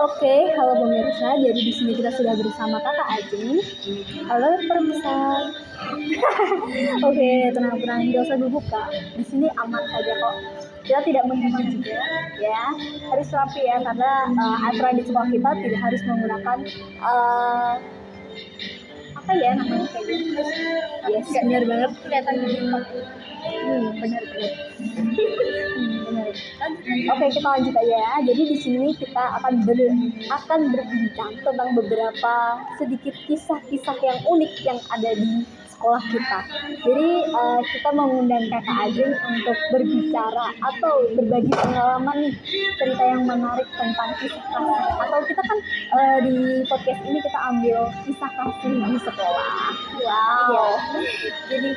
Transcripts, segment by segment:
Oke, halo pemirsa. Jadi di sini kita sudah bersama Kakak Ajeng. Halo pemirsa. Oke, tenang-tenang, nggak usah gugup Kak. Di sini aman saja kok. Kita tidak menghina juga, ya. Harus rapi ya, karena aturan di sekolah kita tidak harus menggunakan apa ya namanya kayak gitu. Yes, benar banget. Kelihatan benar. Benar. Oke, kita lanjut aja ya. Jadi di sini kita akan berbincang tentang beberapa sedikit kisah-kisah yang unik yang ada di sekolah kita. Jadi kita mengundang Kakak Ajeng untuk berbicara atau berbagi pengalaman nih, cerita yang menarik tentang kisah kasih. Atau kita kan di podcast ini kita ambil kisah kasih di sekolah. Wow. Iya. Jadi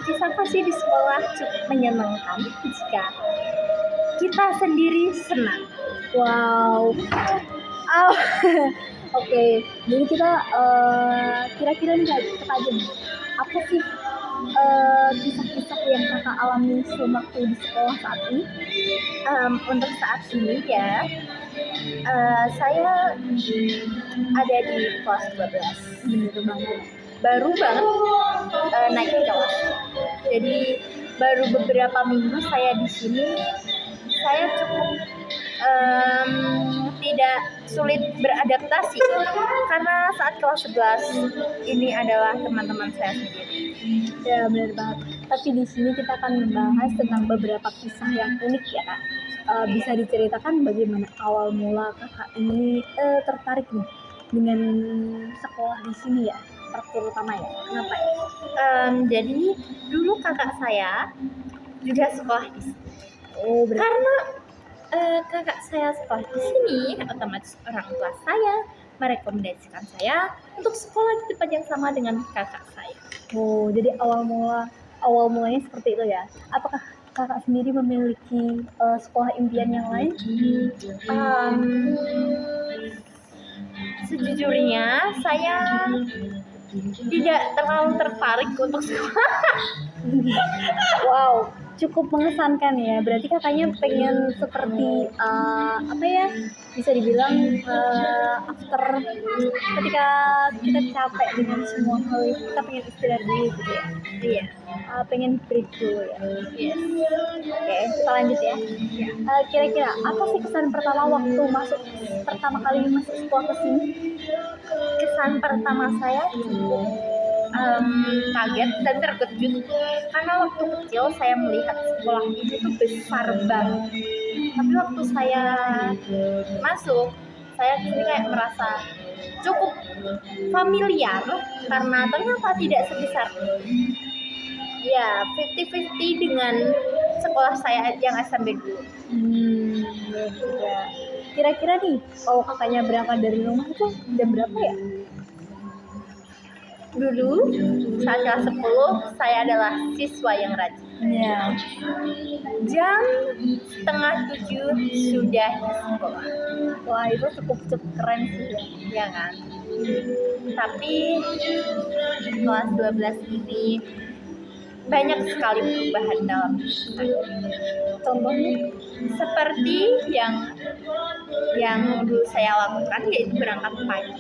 kisah kasih di sekolah cukup menyenangkan jika kita sendiri senang. Wow. Oke, jadi kita kira-kira nih Kak Ajeng, apa sih kisah-kisah yang Kakak alami sewaktu di sekolah saat ini? Untuk saat ini ya, saya ada di kelas 12. Bener banget. Baru banget naik kelas. Jadi baru beberapa minggu saya di sini, saya cukup tidak sulit beradaptasi karena saat kelas 11 ini adalah teman-teman saya sendiri. Ya benar banget. Tapi di sini kita akan membahas tentang beberapa kisah yang unik ya Kak. Bisa diceritakan bagaimana awal mula Kakak ini tertarik nih dengan sekolah di sini ya, terutama ya. Kenapa ya? Jadi dulu kakak saya juga sekolah di sini. Oh, Karena kakak saya sekolah di sini, otomatis orang tua saya merekomendasikan saya untuk sekolah di tempat yang sama dengan kakak saya. Oh, jadi awal mulanya seperti itu ya. Apakah Kakak sendiri memiliki sekolah impian yang lain? Sejujurnya saya tidak terlalu tertarik untuk sekolah. Wow, cukup mengesankan ya. Berarti kakaknya pengen seperti apa ya? Bisa dibilang after ketika kita capek dengan semua hal itu, kita pengen istirahat dulu gitu ya. Iya. Pengen break dulu ya. Yes. Oke, kita lanjut ya. Kira-kira apa sih kesan pertama waktu pertama kali masuk sekolah ke sini? Kesan pertama saya cukup kaget dan terkejut karena waktu kecil saya melihat sekolah ini tuh besar banget, tapi waktu saya masuk, saya sini kayak merasa cukup familiar karena ternyata tidak sebesar ya 50-50 dengan sekolah saya yang SMP dulu. Ya juga. Kira-kira nih, kalau kakaknya berangkat dari rumah itu jam berapa ya? Dulu saat kelas 10 saya adalah siswa yang rajin. Ya. Jam 6:30 sudah di sekolah. Wah, itu cukup keren sih ya. Ya kan? Tapi kelas 12 ini banyak sekali perubahan dalam hidup saya. Contohnya? Seperti yang dulu saya lakukan, yaitu berangkat pagi.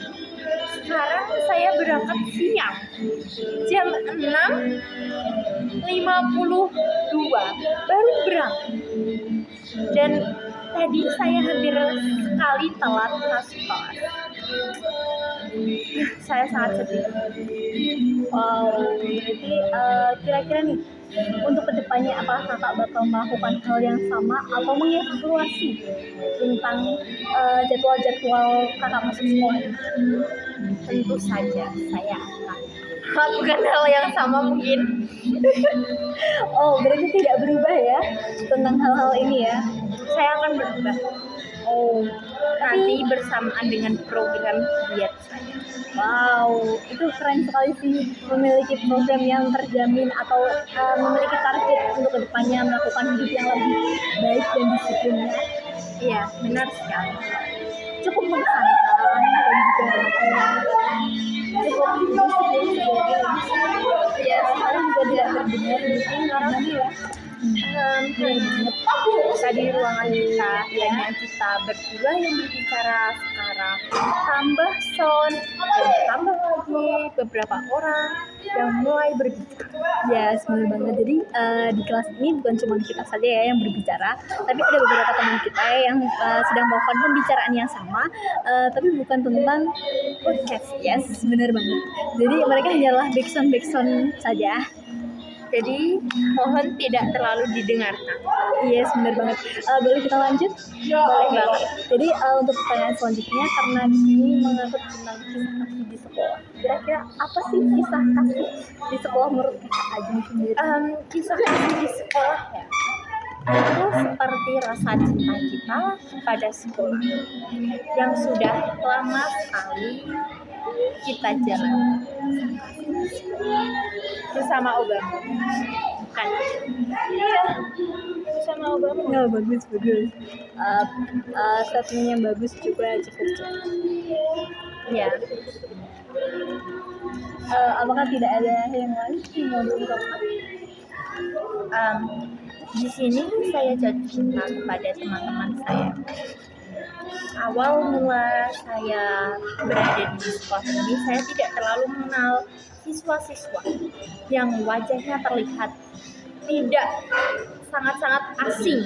Sekarang saya berangkat siang, jam 6:52 baru berangkat. Dan tadi saya hampir sekali telat masuk kelas. Saya sangat sedih. Wow, berarti kira-kira nih, untuk kedepannya apakah kakak bakal melakukan hal yang sama atau mengevaluasi tentang jadwal-jadwal kakak masuk sekolah? Tentu saja saya akan melakukan hal yang sama mungkin. Oh, berarti tidak berubah ya tentang hal-hal ini ya? Saya akan berubah Oh, nanti bersamaan dengan program diet saya. wow, itu keren sekali sih, memiliki program yang terjamin atau memiliki target untuk kedepannya melakukan hidup yang lebih baik dan disiplinnya. Iya, benar sekali. Cukup mengesankan dan juga cukup disiplin sebagai Iya, sekarang juga tidak terdengar di sini karena ya. Kita di ruangan kita, hanya kita berdua yang berbicara sekarang. Tambah sound, dan tambah lagi beberapa orang yang mulai berbicara. Ya, benar banget. Jadi di kelas ini bukan cuma kita saja ya yang berbicara, tapi ada beberapa teman kita yang sedang melakukan pembicaraan yang sama, tapi bukan tentang podcast. Yes, benar banget. Jadi mereka hanyalah backsound saja. Jadi mohon tidak terlalu didengarkan. Yes, benar banget. Boleh kita lanjut? Boleh banget. Jadi untuk pertanyaan selanjutnya, karena di sini mengangkut tentang kisah kasih di sekolah. Kira-kira apa sih kisah kasih di sekolah menurut Kak Ajeng sendiri? Kisah kasih di sekolah ya, itu seperti rasa cinta kita pada sekolah yang sudah lama sekali kita jalan bersama Obama. Bukan? Iya, bersama Obama. Nggak, bagus. Statement yang bagus juga cukup. Ya, Apakah tidak ada yang lain yang mau diungkapkan? di sini saya jatuh cinta kepada teman-teman saya. Awal mula saya berada di sekolah ini, saya tidak terlalu mengenal siswa-siswa yang wajahnya terlihat tidak sangat-sangat asing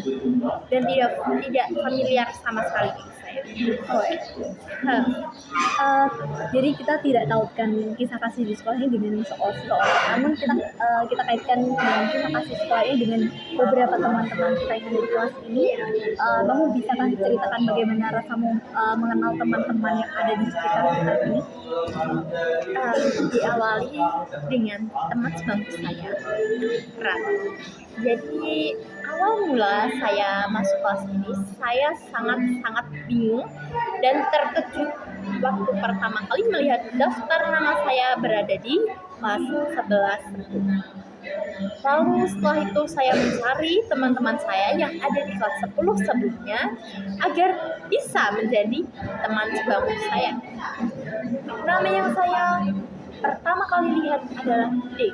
dan tidak familiar sama sekali dengan saya. Jadi kita tidak tautkan kisah kasih di sekolah ini dengan seorang, namun kita kaitkan dengan kisah kasih sekolah ini dengan beberapa teman-teman kita yang ada di kelas ini. Kamu bisa kan ceritakan bagaimana rasamu mengenal teman-teman yang ada di sekitar kita ini? Diawali dengan teman sebangku saya, Ran. Jadi awal mula saya masuk kelas ini, saya sangat-sangat bingung dan terkejut waktu pertama kali melihat daftar nama saya berada di kelas 11. Lalu setelah itu saya mencari teman-teman saya yang ada di kelas 10 sebelumnya agar bisa menjadi teman sebangku saya. Nama yang saya pertama kali lihat adalah Dewi.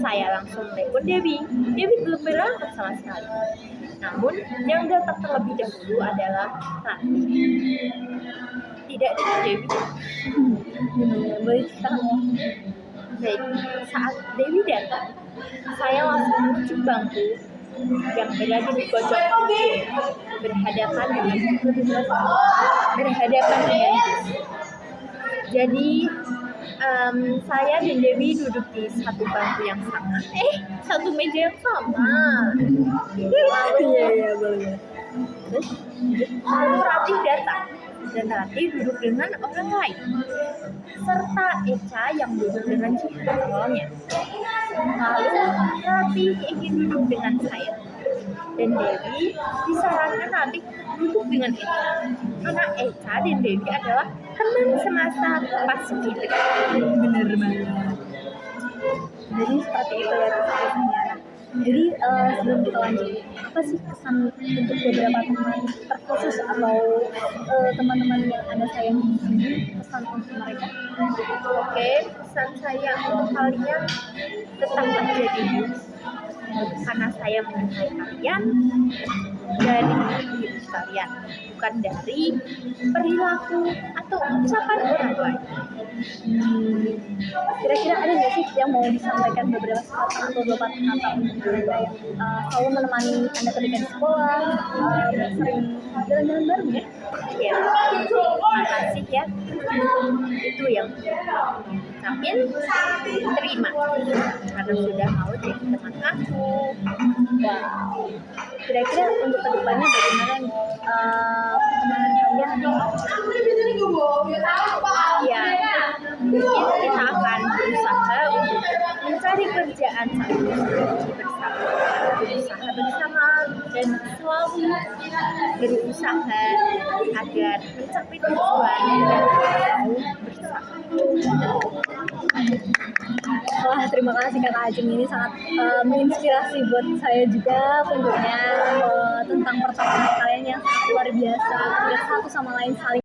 Saya langsung telepon Dewi. Dewi belum berangkat sama sekali. Namun yang datang terlebih dahulu adalah Rati. Tidak dengan Dewi. Boleh ceritakan? Jadi saat Dewi datang, saya langsung menuju bangku yang berada di pojok berhadapan dengan jadi saya dan Dewi duduk di satu bangku yang sama, satu meja yang sama. Lalu Ratih datang dan Ratih duduk dengan orang lain serta Eca yang duduk dengan Jihan awalnya. Lalu Ratih ingin duduk dengan saya dan Dewi disarankan Ratih duduk dengan Eca karena Eca dan Dewi adalah teman semasa pas kita. Bener banget. Jadi seperti itu ya kisahnya. Jadi sebelum kita lanjut, apa sih kesan untuk beberapa teman terkhusus atau teman-teman yang Anda sayang di sini, pesan untuk mereka? Oke, pesan saya untuk kalian tetaplah jadi karena saya mencintai kalian dari diri kalian, bukan dari perilaku atau ucapan orang lain. Kira-kira ada nggak sih yang mau disampaikan beberapa kata atau beberapa kata untuk Anda yang selalu menemani Anda ketika di sekolah, sering jalan-jalan bareng ya? Ya, makasih ya. Itu yang ucapin, terima karena sudah mau jadi teman aku. Wow. Kira-kira untuk kedepannya bagaimana pertemanan kalian? Ya, mungkin kita akan berusaha untuk mencari kerjaan bersama dan selalu berusaha agar mencapai tujuan dan bersama. Wah, terima kasih Kak Ajeng, ini sangat menginspirasi buat saya juga tentunya tentang pertemanan kalian yang sangat luar biasa, tidak satu sama lain saling